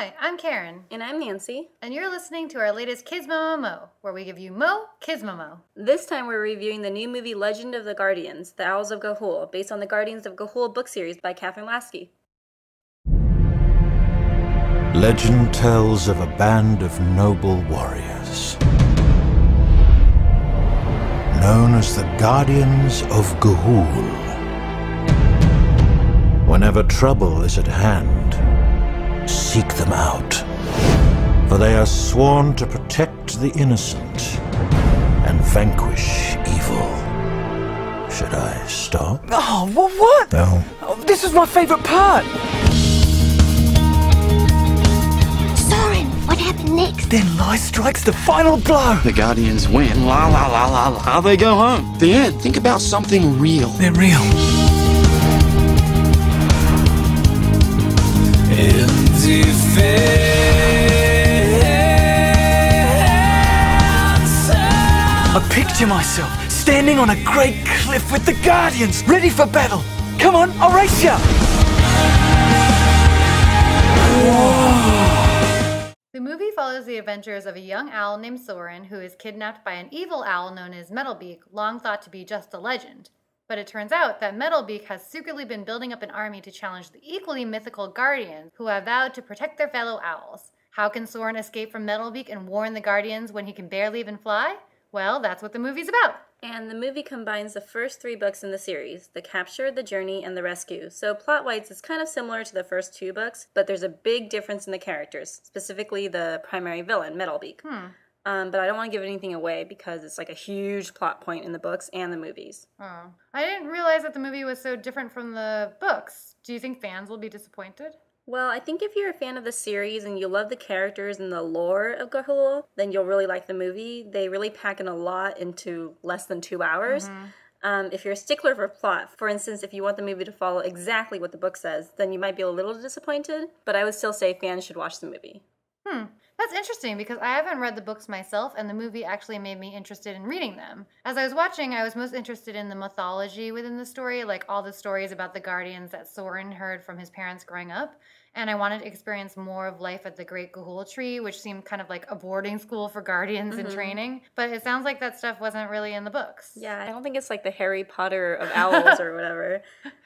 Hi, I'm Karen. And I'm Nancy. And you're listening to our latest KidsmomoMO, where we give you Mo, Kidsmomo. This time we're reviewing the new movie Legend of the Guardians, The Owls of Ga'Hoole, based on the Guardians of Ga'Hoole book series by Catherine Lasky. Legend tells of a band of noble warriors, known as the Guardians of Ga'Hoole. Whenever trouble is at hand, seek them out, for they are sworn to protect the innocent and vanquish evil. Should I stop? Oh, what? No. Oh, this is my favorite part! Soren, what happened next? Then Lie strikes the final blow! The Guardians win. La la la la la. They go home. The end. Think about something real. They're real. In defense, I picture myself standing on a great cliff with the Guardians, ready for battle. Come on, I'll race ya! The movie follows the adventures of a young owl named Soren who is kidnapped by an evil owl known as Metalbeak, long thought to be just a legend. But it turns out that Metalbeak has secretly been building up an army to challenge the equally mythical Guardians who have vowed to protect their fellow owls. How can Soren escape from Metalbeak and warn the Guardians when he can barely even fly? Well, that's what the movie's about. And the movie combines the first 3 books in the series, The Capture, The Journey, and The Rescue. So plot-wise, it's kind of similar to the first 2 books, but there's a big difference in the characters, specifically the primary villain, Metalbeak. But I don't want to give anything away because it's like a huge plot point in the books and the movies. Oh. I didn't realize that the movie was so different from the books. Do you think fans will be disappointed? Well, I think if you're a fan of the series and you love the characters and the lore of Ga'Hoole, then you'll really like the movie. They really pack in a lot into less than 2 hours. If you're a stickler for plot, for instance, if you want the movie to follow exactly what the book says, then you might be a little disappointed. But I would still say fans should watch the movie. That's interesting because I haven't read the books myself and the movie actually made me interested in reading them. As I was watching, I was most interested in the mythology within the story, like all the stories about the Guardians that Soren heard from his parents growing up. And I wanted to experience more of life at the Great Ga'Hoole Tree, which seemed kind of like a boarding school for Guardians in training. But it sounds like that stuff wasn't really in the books. Yeah, I don't think it's like the Harry Potter of owls or whatever.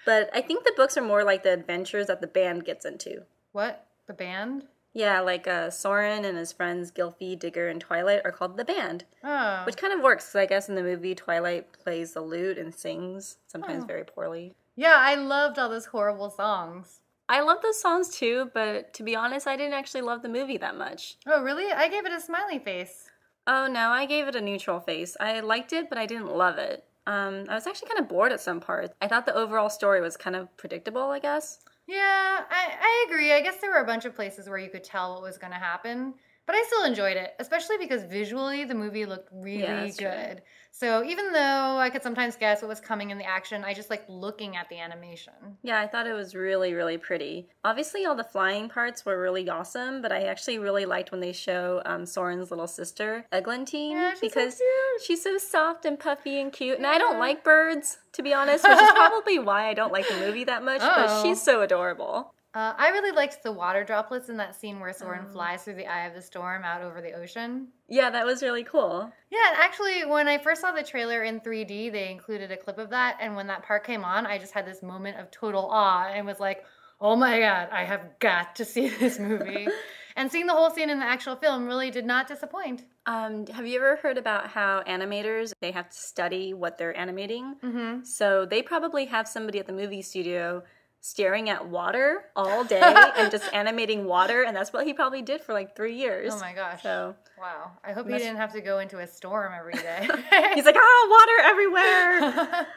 But I think the books are more like the adventures that the band gets into. What? The band? Yeah, like Soren and his friends Gylfi, Digger, and Twilight are called the band. Oh. Which kind of works, because I guess in the movie Twilight plays the lute and sings, sometimes very poorly. Yeah, I loved all those horrible songs. I love those songs too, but to be honest, I didn't actually love the movie that much. Oh, really? I gave it a smiley face. Oh no, I gave it a neutral face. I liked it, but I didn't love it. I was actually kind of bored at some parts. I thought the overall story was kind of predictable, I guess. Yeah, I agree. I guess there were a bunch of places where you could tell what was going to happen. But I still enjoyed it, especially because visually the movie looked really good. So even though I could sometimes guess what was coming in the action, I just liked looking at the animation. Yeah, I thought it was really, really pretty. Obviously, all the flying parts were really awesome, but I actually really liked when they show Soren's little sister, Eglantine, because she's so soft and puffy and cute. And I don't like birds, to be honest, which is probably why I don't like the movie that much, but she's so adorable. I really liked the water droplets in that scene where Soren flies through the eye of the storm out over the ocean. Yeah, that was really cool. Yeah, actually, when I first saw the trailer in 3D, they included a clip of that, and when that part came on, I just had this moment of total awe and was like, oh my god, I have got to see this movie. And seeing the whole scene in the actual film really did not disappoint. Have you ever heard about how animators, they have to study what they're animating? So they probably have somebody at the movie studio staring at water all day and just animating water, and that's what he probably did for like 3 years. Oh my gosh. So, wow. I hope he didn't have to go into a storm every day. He's like, water everywhere!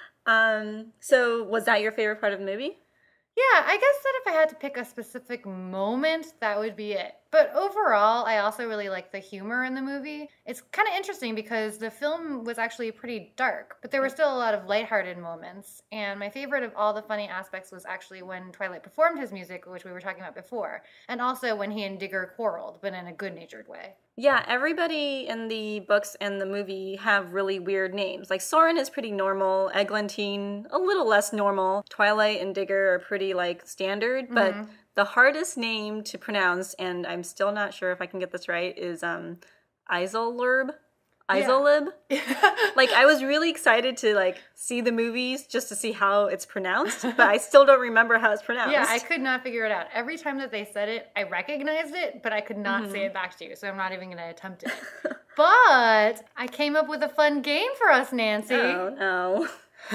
So was that your favorite part of the movie? Yeah, I guess that if I had to pick a specific moment, that would be it. But overall, I also really like the humor in the movie. It's kind of interesting because the film was actually pretty dark, but there were still a lot of lighthearted moments. And my favorite of all the funny aspects was actually when Twilight performed his music, which we were talking about before, and also when he and Digger quarreled, but in a good-natured way. Yeah, everybody in the books and the movie have really weird names. Like Soren is pretty normal, Eglantine a little less normal, Twilight and Digger are pretty like standard, but The hardest name to pronounce, and I'm still not sure if I can get this right, is Isolib. Isolib. Like, I was really excited to like see the movies just to see how it's pronounced, but I still don't remember how it's pronounced. Yeah, I could not figure it out. Every time that they said it, I recognized it, but I could not say it back to you, so I'm not even going to attempt it. But I came up with a fun game for us, Nancy. Oh, no.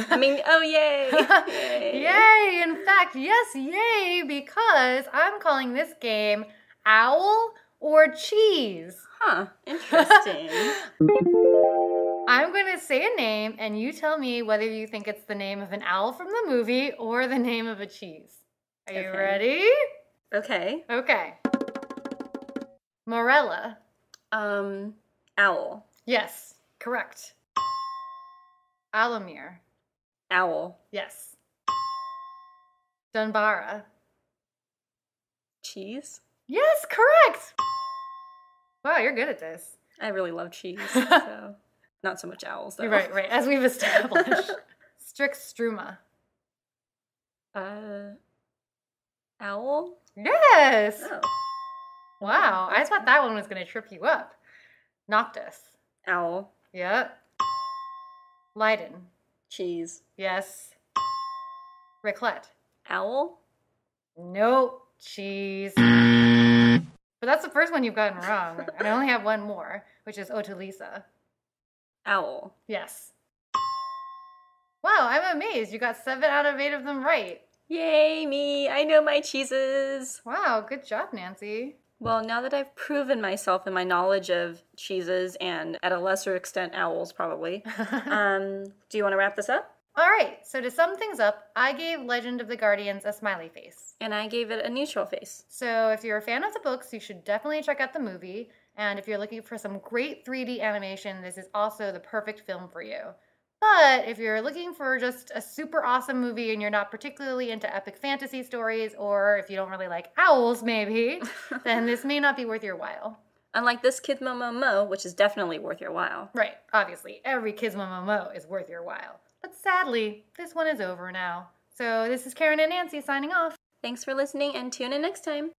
I mean, oh, yay. Yay. Yay! In fact, yes, yay, because I'm calling this game Owl or Cheese. Huh, interesting. I'm going to say a name, and you tell me whether you think it's the name of an owl from the movie or the name of a cheese. Are you ready? Okay. Okay. Morella. Owl. Yes, correct. Alamir. Owl. Yes. Dunbara. Cheese? Yes, correct! Wow, you're good at this. I really love cheese, so not so much owls, though. Right, as we've established. Strixstruma. Owl? Yes! Oh. Wow, I thought that one was going to trip you up. Noctis. Owl. Yep. Leiden. Cheese. Yes. Raclette. Owl? Nope. Cheese. But that's the first one you've gotten wrong. And I only have one more, which is Otelisa. Owl. Yes. Wow, I'm amazed. You got 7 out of 8 of them right. Yay, me! I know my cheeses! Wow, good job, Nancy. Well, now that I've proven myself in my knowledge of cheeses and at a lesser extent owls, probably, do you want to wrap this up? All right, so to sum things up, I gave Legend of the Guardians a smiley face. And I gave it a neutral face. So if you're a fan of the books, you should definitely check out the movie. And if you're looking for some great 3D animation, this is also the perfect film for you. But if you're looking for just a super awesome movie and you're not particularly into epic fantasy stories, or if you don't really like owls, maybe, then this may not be worth your while. Unlike this KidsmomoMO, which is definitely worth your while. Right, obviously, every KidsmomoMO is worth your while. But sadly, this one is over now. So this is Karen and Nancy signing off. Thanks for listening and tune in next time.